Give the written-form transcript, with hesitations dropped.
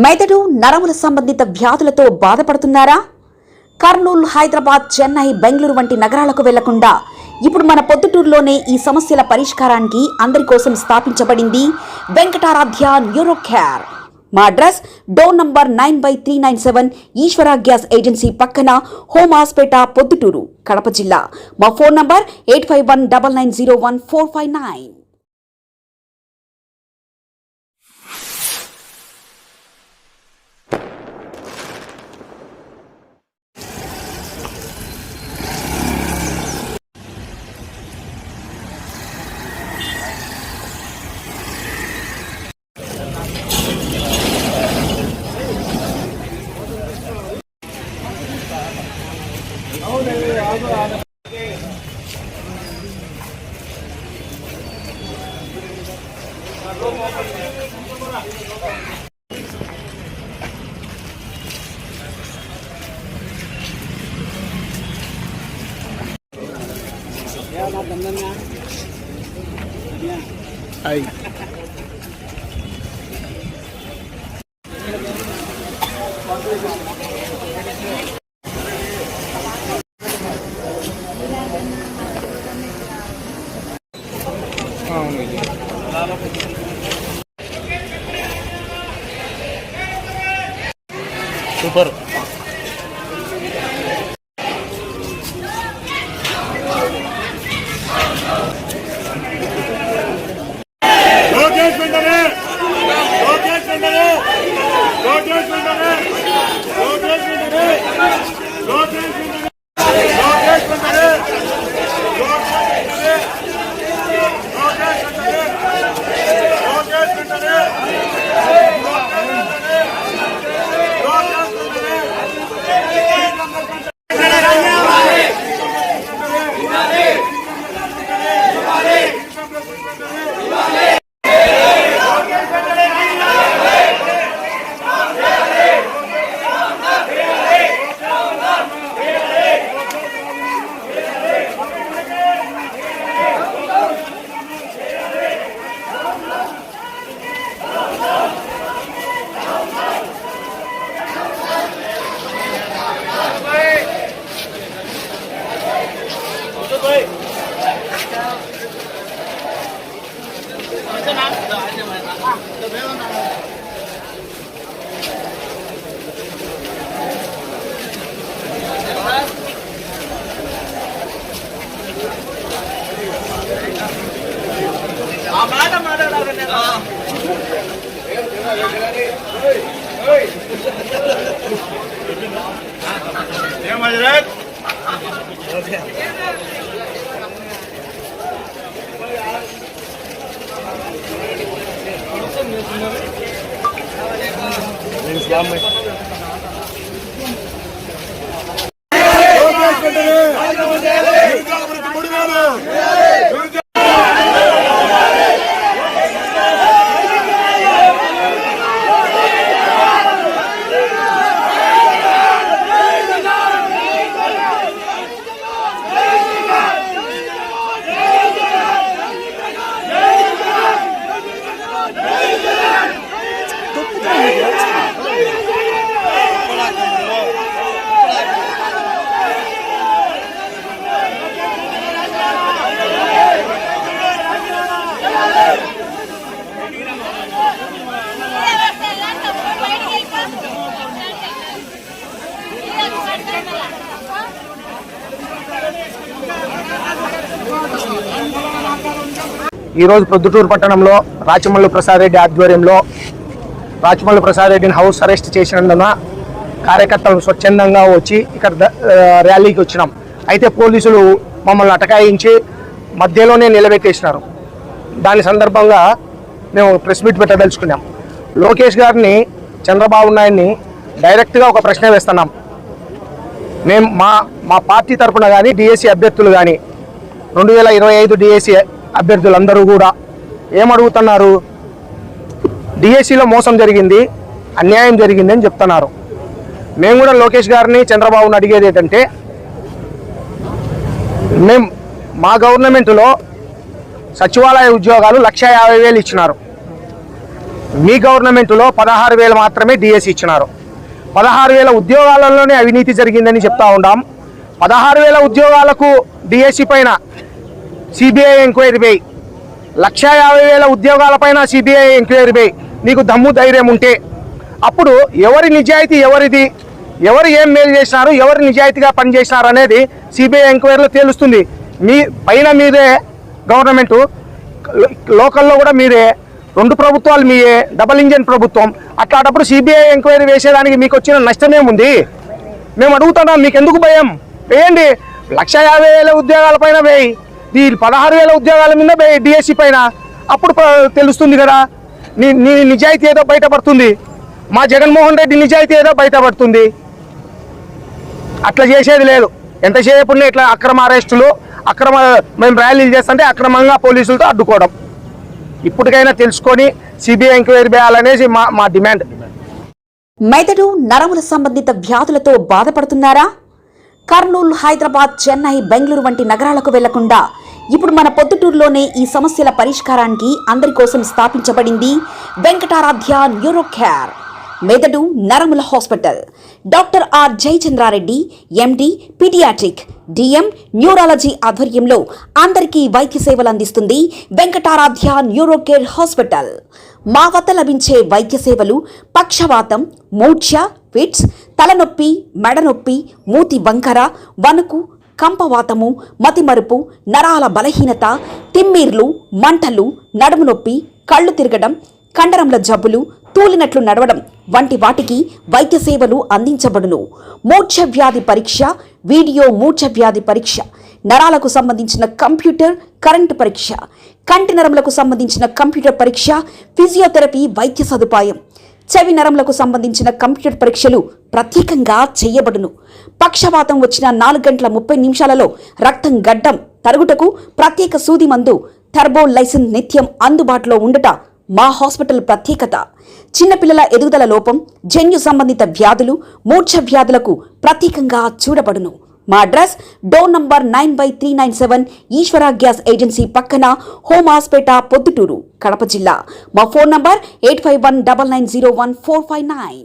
మెదడు నరముల సంబంధిత వ్యాధులతో బాధపడుతున్నారా? కర్నూలు, హైదరాబాద్, చెన్నై, బెంగళూరు వంటి నగరాలకు వెళ్లకుండా ఇప్పుడు మన పొద్దుటూరులోనే ఈ సమస్యల పరిష్కారానికి అందరి కోసం స్థాపించబడింది వెంకటారాధ్య న్యూరో కేర్. మా అడ్రస్ డోర్ నంబర్ 9/397 ఈశ్వర గ్యాస్ ఏజెన్సీ పక్కన, హోమాస్పేట, పొద్దుటూరు, కడప జిల్లా. మా ఫోన్ నంబర్ 8519901459. Ay. Super. ఈరోజు పొద్దుటూరు పట్టణంలో రాచమల్లు ప్రసాద్ రెడ్డి ఆధ్వర్యంలో రాచమల్లు ప్రసాద్ రెడ్డిని హౌస్ అరెస్ట్ చేసినందున కార్యకర్తలు స్వచ్ఛందంగా వచ్చి ఇక్కడ ర్యాలీకి వచ్చినాం. అయితే పోలీసులు మమ్మల్ని అటకాయించి మధ్యలోనే నిలబెట్టేసినారు. దాని సందర్భంగా మేము ప్రెస్ మీట్ పెట్టదలుచుకున్నాం. లోకేష్ గారిని, చంద్రబాబు నాయుడిని డైరెక్ట్గా ఒక ప్రశ్న వేస్తున్నాం. మేము మా పార్టీ తరఫున కానీ, డిఎస్సి అభ్యర్థులు కానీ, 2025 డిఎస్సి అభ్యర్థులందరూ కూడా ఏమడుగుతున్నారు? డిఎస్సిలో మోసం జరిగింది, అన్యాయం జరిగింది అని చెప్తున్నారు. మేము కూడా లోకేష్ గారిని, చంద్రబాబుని అడిగేది ఏంటంటే, మా గవర్నమెంట్లో సచివాలయ ఉద్యోగాలు 1,50,000 ఇచ్చినారు. మీ గవర్నమెంట్లో 16,000 మాత్రమే డిఎస్సి ఇచ్చినారు. 16,000 ఉద్యోగాలలోనే అవినీతి జరిగిందని చెప్తా ఉన్నాం. 16,000 ఉద్యోగాలకు డిఎస్సి పైన సిబిఐ ఎంక్వైరీ వేయి, 1,50,000 ఉద్యోగాలపైన సిబిఐ ఎంక్వైరీ వేయి. నీకు దమ్ము ధైర్యం ఉంటే అప్పుడు ఎవరి నిజాయితీ ఎవరిది, ఎవరు ఏం మేలు చేసినారు, ఎవరు నిజాయితీగా పనిచేసినారు అనేది సిబిఐ ఎంక్వైరీలో తేలుస్తుంది. మీ పైన మీరే గవర్నమెంటు, లోకల్లో కూడా మీరే, 2 ప్రభుత్వాలు మీయే, డబల్ ఇంజన్ ప్రభుత్వం. అట్లాంటప్పుడు సిబిఐ ఎంక్వైరీ వేసేదానికి మీకు వచ్చిన నష్టమేముంది? మేము అడుగుతున్నాం, మీకు ఎందుకు భయం? వేయండి, 1,50,000 ఉద్యోగాల పైన వేయి, ఈ 16,000 ఉద్యోగాల మీద వేయి డిఎస్సి పైన. అప్పుడు తెలుస్తుంది కదా నీ నిజాయితీ ఏదో బయటపడుతుంది, మా జగన్మోహన్ రెడ్డి నిజాయితీ ఏదో బయటపడుతుంది. అట్లా చేసేది లేదు. ఎంతసేపు ఇట్లా అక్రమ అరెస్టులు, మేము ర్యాలీలు చేస్తుంటే అక్రమంగా పోలీసులతో అడ్డుకోవడం. ఇప్పటికైనా తెలుసుకొని సిబిఐ ఎంక్వైరీ చేయాలనేసి మా డిమాండ్. మెదడు నరముల సంబంధిత వ్యాధులతో బాధపడుతున్నారా? కర్నూలు, హైదరాబాద్, చెన్నై, బెంగళూరు వంటి నగరాలకు వెళ్లకుండా ఇప్పుడు మన పొద్దుటూరులోనే ఈ సమస్యల పరిష్కారానికి అందరి కోసం స్థాపించబడింది వెంకటారాధ్య న్యూరో కేర్, మెదడు నరముల hospital. Doctor R Jayachandra Reddy, MD, pediatric, DM, neurology ఆధ్వర్యంలో అందరికీ వైద్య సేవలు అందిస్తుంది వెంకటారాధ్య న్యూరో కేర్ హాస్పిటల్. మా వద్ద లభించే వైద్య సేవలు పక్షవాతం, మూర్ఛ, ఫిట్స్, తలనొప్పి, మెడనొప్పి, మూతి వంకర, వణుకు, కంపవాతము, మతిమరుపు, నరాల బలహీనత, తిమ్మిర్లు, మంటలు, నడుము నొప్పి, కళ్ళు తిరగడం, కండరంల జబ్బులు, తూలినట్లు నడవడం వంటి వాటికి వైద్య సేవలు అందించబడును. మూర్ఛ వ్యాధి పరీక్ష, వీడియో మూర్ఛ వ్యాధి పరీక్ష, నరాలకు సంబంధించిన కంప్యూటర్ కరెంటు పరీక్ష, కంటి నరములకు సంబంధించిన కంప్యూటర్ పరీక్ష, ఫిజియోథెరపీ వైద్య సదుపాయం, చెవి నరములకు సంబంధించిన కంప్యూటర్ పరీక్షలు ప్రత్యేకంగా చేయబడును. పక్షవాతం వచ్చిన 4 గంటల 30 నిమిషాలలో రక్తం గడ్డం తరుగుటకు ప్రత్యేక సూది మందు థర్బోలైసిన్ నిత్యం అందుబాటులో ఉండట మా హాస్పిటల్ ప్రత్యేకత. చిన్నపిల్లల ఎదుగుదల లోపం, జన్యు సంబంధిత వ్యాధులు, మూర్ఛ వ్యాధులకు ప్రత్యేకంగా చూడబడును. మా అడ్రస్ డోర్ నంబర్ 9/397 ఈశ్వర గ్యాస్ ఏజెన్సీ పక్కన, హోమాస్పేట, పొద్దుటూరు, కడప జిల్లా. మా ఫోన్ నంబర్ 8519901459.